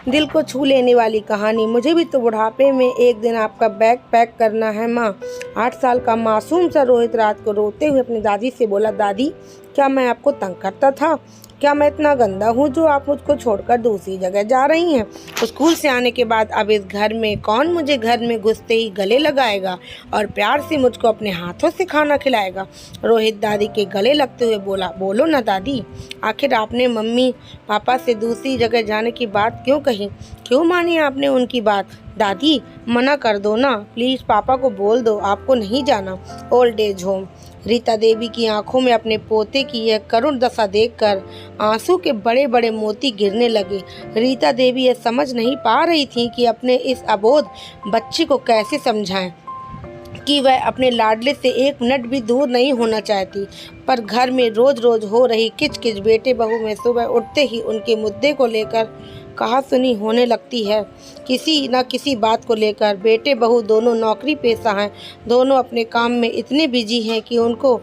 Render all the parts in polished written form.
दिल को छू लेने वाली कहानी। मुझे भी तो बुढ़ापे में एक दिन आपका बैग पैक करना है माँ। 8 साल का मासूम सा रोहित रात को रोते हुए अपनी दादी से बोला, दादी क्या मैं आपको तंग करता था? क्या मैं इतना गंदा हूँ जो आप मुझको छोड़कर दूसरी जगह जा रही हैं? स्कूल से आने के बाद अब इस घर में कौन मुझे घर में घुसते ही गले लगाएगा और प्यार से मुझको अपने हाथों से खाना खिलाएगा? रोहित दादी के गले लगते हुए बोला, बोलो ना दादी, आखिर आपने मम्मी पापा से दूसरी जगह जाने की बात क्यों कही? क्यों मानी आपने उनकी बात? दादी मना कर दो ना प्लीज़, पापा को बोल दो आपको नहीं जाना old age home. Rita Devi की आंखों में अपने पोते की यह करुण दशा देखकर आंसू के बड़े बड़े मोती गिरने लगे। रीता देवी यह समझ नहीं पा रही थी कि अपने इस अबोध बच्ची को कैसे समझाएं कि वह अपने लाडले से एक मिनट भी दूर नहीं होना चाहती, पर घर में रोज रोज हो रही किचकिच बेटे बहू में सुबह उठते ही उनके मुद्दे को लेकर कहा सुनी होने लगती है। किसी न किसी बात को लेकर बेटे बहू दोनों नौकरी पेशा हैं, दोनों अपने काम में इतने बिजी हैं कि उनको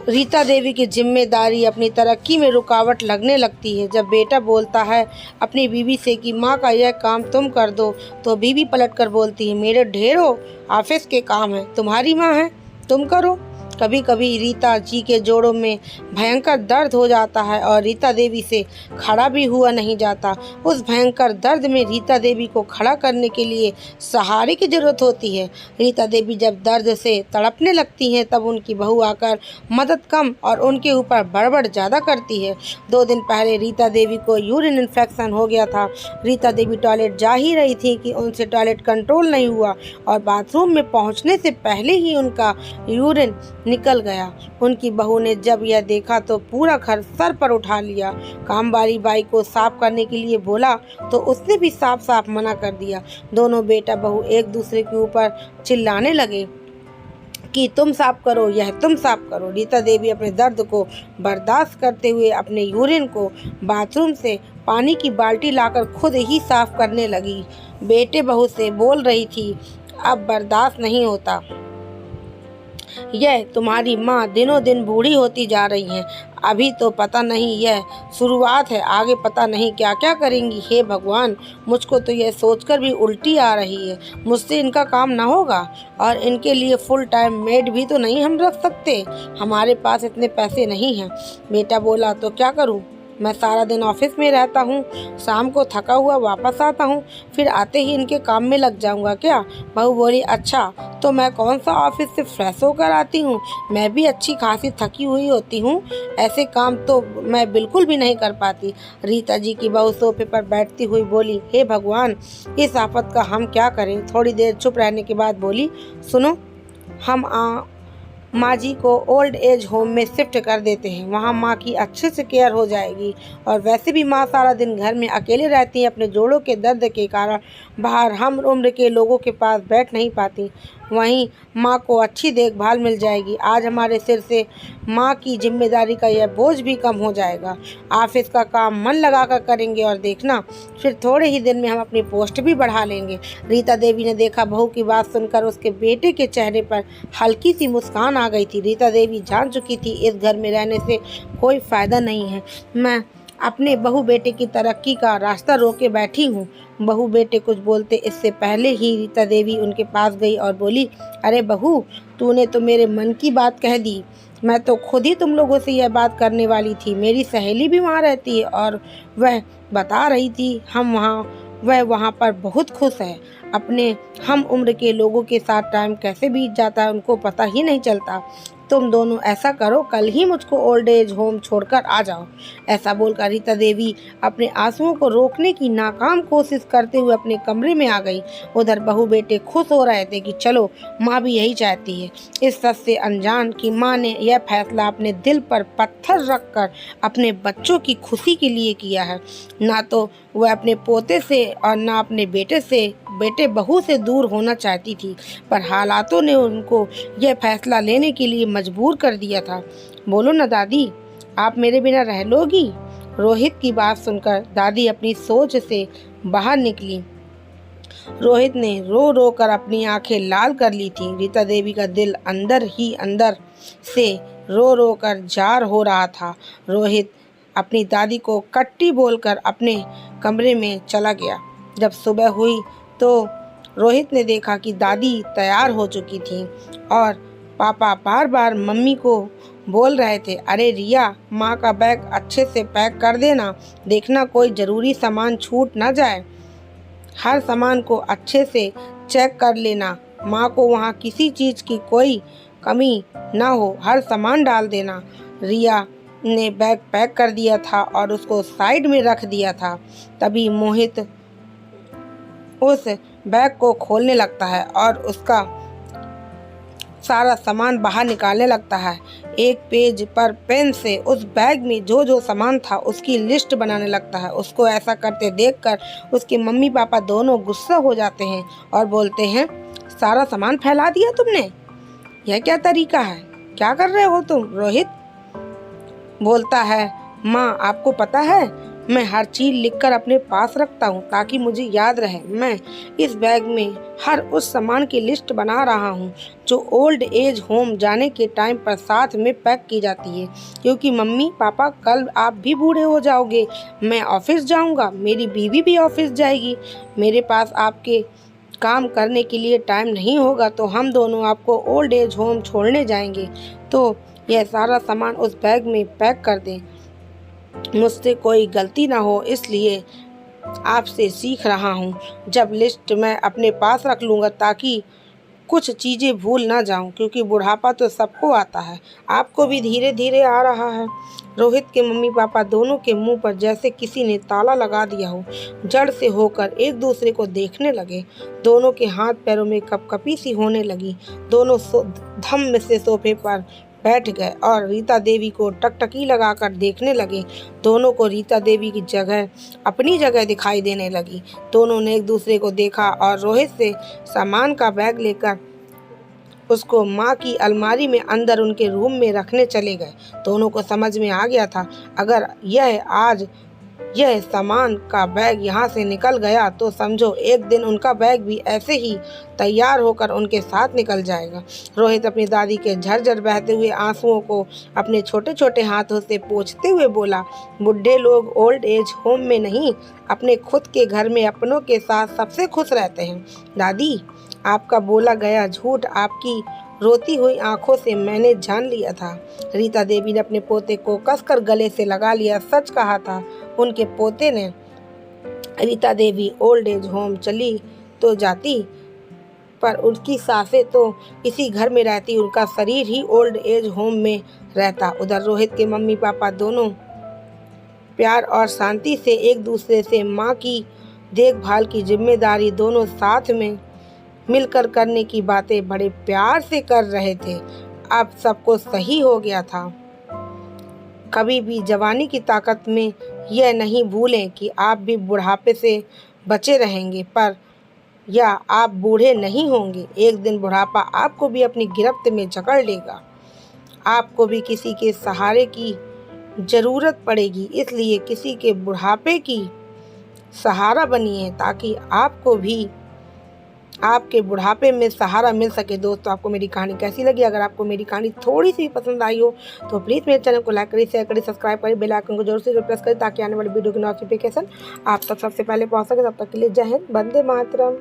रीता देवी की जिम्मेदारी अपनी तरक्की में रुकावट लगने लगती है। जब बेटा बोलता है अपनी बीवी से कि माँ का यह काम तुम कर दो, तो बीवी पलट कर बोलती है, मेरे ढेरों ऑफिस के काम है, तुम्हारी माँ है तुम करो। कभी कभी रीता जी के जोड़ों में भयंकर दर्द हो जाता है और रीता देवी से खड़ा भी हुआ नहीं जाता। उस भयंकर दर्द में रीता देवी को खड़ा करने के लिए सहारे की जरूरत होती है। रीता देवी जब दर्द से तड़पने लगती हैं तब उनकी बहू आकर मदद कम और उनके ऊपर बड़बड़ ज़्यादा करती है। 2 दिन पहले रीता देवी को यूरिन इन्फेक्शन हो गया था। रीता देवी टॉयलेट जा ही रही थी कि उनसे टॉयलेट कंट्रोल नहीं हुआ और बाथरूम में पहुंचने से पहले ही उनका यूरिन निकल गया। उनकी बहू ने जब यह देखा तो पूरा घर सर पर उठा लिया। कामवाली बाई को साफ करने के लिए बोला तो उसने भी साफ साफ मना कर दिया। दोनों बेटा बहू एक दूसरे के ऊपर चिल्लाने लगे कि तुम साफ करो, यह तुम साफ करो। रीता देवी अपने दर्द को बर्दाश्त करते हुए अपने यूरिन को बाथरूम से पानी की बाल्टी लाकर खुद ही साफ करने लगी। बेटे बहू से बोल रही थी, अब बर्दाश्त नहीं होता, यह तुम्हारी माँ दिनों दिन बूढ़ी होती जा रही है। अभी तो पता नहीं, यह शुरुआत है, आगे पता नहीं क्या क्या करेंगी। हे भगवान, मुझको तो यह सोचकर भी उल्टी आ रही है। मुझसे इनका काम ना होगा और इनके लिए फुल टाइम मेड भी तो नहीं हम रख सकते, हमारे पास इतने पैसे नहीं हैं। बेटा बोला, तो क्या करूँ, मैं सारा दिन ऑफिस में रहता हूँ, शाम को थका हुआ वापस आता हूँ, फिर आते ही इनके काम में लग जाऊँगा क्या? बहू बोली, अच्छा तो मैं कौन सा ऑफिस से फ्रेश होकर आती हूँ, मैं भी अच्छी खासी थकी हुई होती हूँ, ऐसे काम तो मैं बिल्कुल भी नहीं कर पाती। रीता जी की बहू सोफे पर बैठती हुई बोली, हे भगवान, इस आफत का हम क्या करें? थोड़ी देर चुप रहने के बाद बोली, सुनो, हम माँ जी को ओल्ड एज होम में शिफ्ट कर देते हैं, वहाँ माँ की अच्छे से केयर हो जाएगी। और वैसे भी माँ सारा दिन घर में अकेले रहती हैं, अपने जोड़ों के दर्द के कारण बाहर हम उम्र के लोगों के पास बैठ नहीं पाती, वहीं माँ को अच्छी देखभाल मिल जाएगी। आज हमारे सिर से माँ की जिम्मेदारी का यह बोझ भी कम हो जाएगा। ऑफिस का काम मन लगा कर करेंगे और देखना, फिर थोड़े ही दिन में हम अपनी पोस्ट भी बढ़ा लेंगे। रीता देवी ने देखा बहू की बात सुनकर उसके बेटे के चेहरे पर हल्की सी मुस्कान आ गई थी। रीता देवी जान चुकी थी इस घर में रहने से कोई फ़ायदा नहीं है। मैं अपने बहू बेटे की तरक्की का रास्ता रोके बैठी हूँ। बहू बेटे कुछ बोलते इससे पहले ही रीता देवी उनके पास गई और बोली, अरे बहू, तूने तो मेरे मन की बात कह दी। मैं तो खुद ही तुम लोगों से यह बात करने वाली थी। मेरी सहेली भी वहाँ रहती है और वह बता रही थी वह वहाँ पर बहुत खुश है। अपने हम उम्र के लोगों के साथ टाइम कैसे बीत जाता है उनको पता ही नहीं चलता। तुम दोनों ऐसा करो, कल ही मुझको ओल्ड एज होम छोड़कर आ जाओ। ऐसा बोलकर रीता देवी अपने आंसुओं को रोकने की नाकाम कोशिश करते हुए अपने कमरे में आ गई। उधर बहू बेटे खुश हो रहे थे कि चलो, माँ भी यही चाहती है। इस सच से अनजान कि माँ ने यह फैसला अपने दिल पर पत्थर रखकर अपने बच्चों की खुशी के लिए किया है। ना तो वह अपने पोते से और ना अपने बेटे बहू से दूर होना चाहती थी, पर हालातों ने उनको यह फैसला लेने के लिए मजबूर कर दिया था। बोलो ना दादी, आप मेरे बिना रह लोगी? रोहित की बात सुनकर दादी अपनी सोच से बाहर निकली। रोहित ने रो रो कर अपनी आंखें लाल कर ली थी। रीता देवी का दिल अंदर ही अंदर से रो रो कर जार हो रहा था। रोहित अपनी दादी को कट्टी बोलकर अपने कमरे में चला गया। जब सुबह हुई तो रोहित ने देखा कि दादी तैयार हो चुकी थी और पापा बार बार मम्मी को बोल रहे थे, अरे रिया, माँ का बैग अच्छे से पैक कर देना, देखना कोई ज़रूरी सामान छूट ना जाए, हर सामान को अच्छे से चेक कर लेना, माँ को वहाँ किसी चीज़ की कोई कमी ना हो, हर सामान डाल देना। रिया ने बैग पैक कर दिया था और उसको साइड में रख दिया था। तभी मोहित उस बैग को खोलने लगता है और उसका सारा सामान बाहर निकालने लगता है। एक पेज पर पेन से उस बैग में जो जो सामान था उसकी लिस्ट बनाने लगता है। उसको ऐसा करते देखकर उसके मम्मी पापा दोनों गुस्सा हो जाते हैं और बोलते हैं, सारा सामान फैला दिया तुमने, यह क्या तरीका है, क्या कर रहे हो तुम? रोहित बोलता है, माँ आपको पता है मैं हर चीज़ लिखकर अपने पास रखता हूँ ताकि मुझे याद रहे। मैं इस बैग में हर उस सामान की लिस्ट बना रहा हूँ जो ओल्ड एज होम जाने के टाइम पर साथ में पैक की जाती है, क्योंकि मम्मी पापा कल आप भी बूढ़े हो जाओगे, मैं ऑफिस जाऊँगा, मेरी बीवी भी ऑफिस जाएगी, मेरे पास आपके काम करने के लिए टाइम नहीं होगा, तो हम दोनों आपको ओल्ड एज होम छोड़ने जाएंगे। तो यह सारा सामान उस बैग में पैक कर दें, मुझसे कोई गलती ना हो इसलिए आपसे सीख रहा हूँ। जब लिस्ट मैं अपने पास रख लूँगा ताकि कुछ चीज़ें भूल ना जाऊँ, क्योंकि बुढ़ापा तो सबको आता है, आपको भी धीरे धीरे आ रहा है। रोहित के मम्मी पापा दोनों के मुंह पर जैसे किसी ने ताला लगा दिया हो, जड़ से होकर एक दूसरे को देखने लगे। दोनों के हाथ पैरों में कपकपी सी होने लगी। दोनों धम से सोफे पर बैठ गए और रीता देवी को टकटकी लगाकर देखने लगे। दोनों को रीता देवी की जगह अपनी जगह दिखाई देने लगी। दोनों ने एक दूसरे को देखा और रोहित से सामान का बैग लेकर उसको माँ की अलमारी में अंदर उनके रूम में रखने चले गए। दोनों को समझ में आ गया था, अगर यह सामान का बैग यहाँ से निकल गया तो समझो एक दिन उनका बैग भी ऐसे ही तैयार होकर उनके साथ निकल जाएगा। रोहित अपनी दादी के झरझर बहते हुए आंसुओं को अपने छोटे छोटे हाथों से पोंछते हुए बोला, बुढ़े लोग ओल्ड एज होम में नहीं, अपने खुद के घर में अपनों के साथ सबसे खुश रहते हैं। दादी, आपका बोला गया झूठ आपकी रोती हुई आंखों से मैंने जान लिया था। रीता देवी ने अपने पोते को कसकर गले से लगा लिया। सच कहा था उनके पोते ने। Rita Devi old age home चली तो जाती, पर उनकी सासें तो इसी घर में रहती, उनका शरीर ही ओल्ड एज होम में रहता। उधर रोहित के मम्मी पापा दोनों प्यार और शांति से एक दूसरे से माँ की देखभाल की जिम्मेदारी दोनों साथ में मिलकर करने की बातें बड़े प्यार से कर रहे थे। अब सबको सही हो गया था। कभी भी जवानी की ताकत में यह नहीं भूलें कि आप भी बुढ़ापे से बचे रहेंगे, पर या आप बूढ़े नहीं होंगे। एक दिन बुढ़ापा आपको भी अपनी गिरफ्त में जकड़ लेगा। आपको भी किसी के सहारे की ज़रूरत पड़ेगी, इसलिए किसी के बुढ़ापे की सहारा बनिए ताकि आपको भी आपके बुढ़ापे में सहारा मिल सके। दोस्तों, आपको मेरी कहानी कैसी लगी? अगर आपको मेरी कहानी थोड़ी सी पसंद आई हो तो प्लीज़ मेरे चैनल को लाइक करें, शेयर करें, सब्सक्राइब करें, बेल आइकन को जरूर से प्रेस करें ताकि आने वाली वीडियो की नोटिफिकेशन आप तक सबसे पहले पहुंच सके। तब तक के लिए जय हिंद, वंदे मातरम।